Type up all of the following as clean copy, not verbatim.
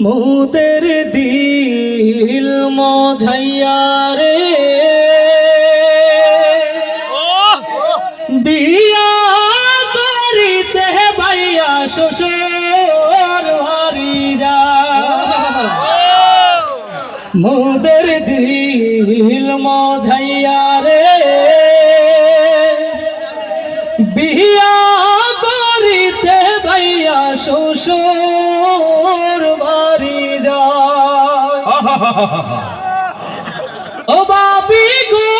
মোদের দিল মজাইয়া রে বিয়া করিতে ভাইয়া শ্বশুর বাড়ি যা। মোদের দিল মজাইয়া রে বিয়া করিতে ভাইয়া শ্বশুর বাড়ি যা। ও বাবি গো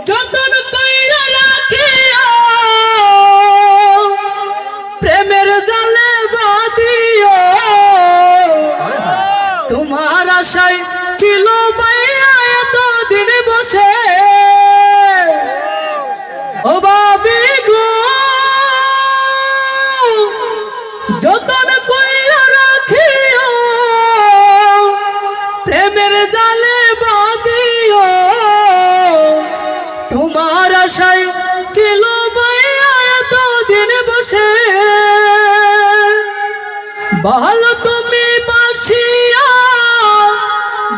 যতন কইরা রাখিয়া প্রেমের জালে বাঁধিও। তোমার আশায় ছিল ভাইয়া এতদিন বসে। ও বাবি গো যতন কইরা রাখিও প্রেমের জালে বাঁধিও। তোমার আশায় ছিল ভাইয়া এতদিন বসে। ভালো তুমি বাসিয়া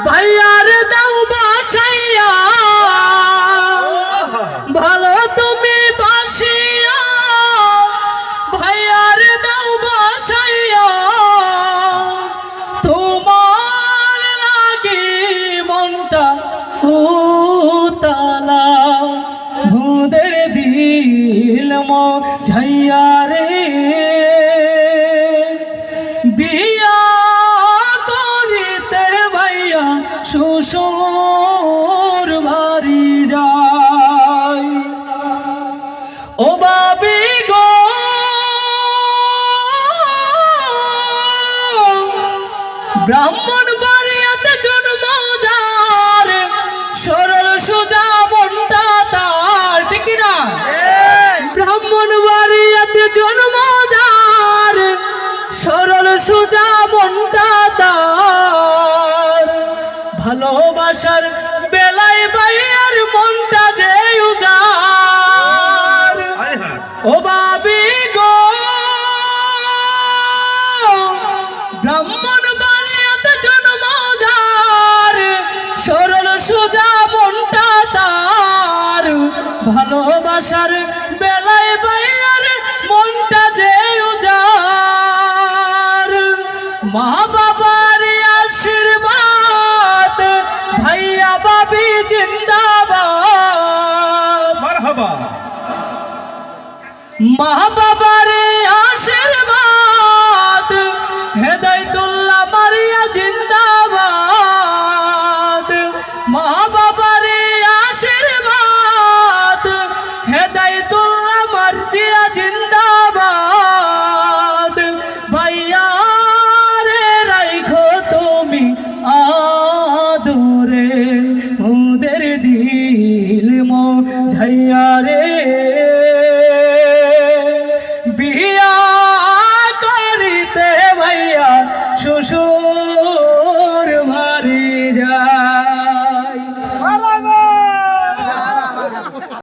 ভাইয়ার দাও বাসাইয়া। ভালো তুমি বাসিয়া ভাইয়ার দাও বাসাইয়া। তোমার লাগি মনটা উতালা। মোদের দিল মজাইয়া রে বিয়া করিতে ভাইয়া শ্বশুর বাড়ি যায়। ও বাবি গো ব্রাহ্মণ বাড়িয়াতে জন্ম যার সরল সোজা মনটা তার। ঠিক না? ব্রাহ্মণ বাড়িয়াতে জন্ম যার সরল সোজা মনটা তার। ভালোবাসার বেলায় ভাইয়ার মনটা যে উজার। ও বাবি গো ব্রাহ্মণ বাড়িয়াতে জন্ম যার সরল সোজা মনটা তার। ভালোবাসার বেলায় ভাইয়ার মনটা যে উজার। মা বাবার আশীর্বাদ ভাইয়া বাবি জিন্দাবাদ। মারহাবা। মা বাবা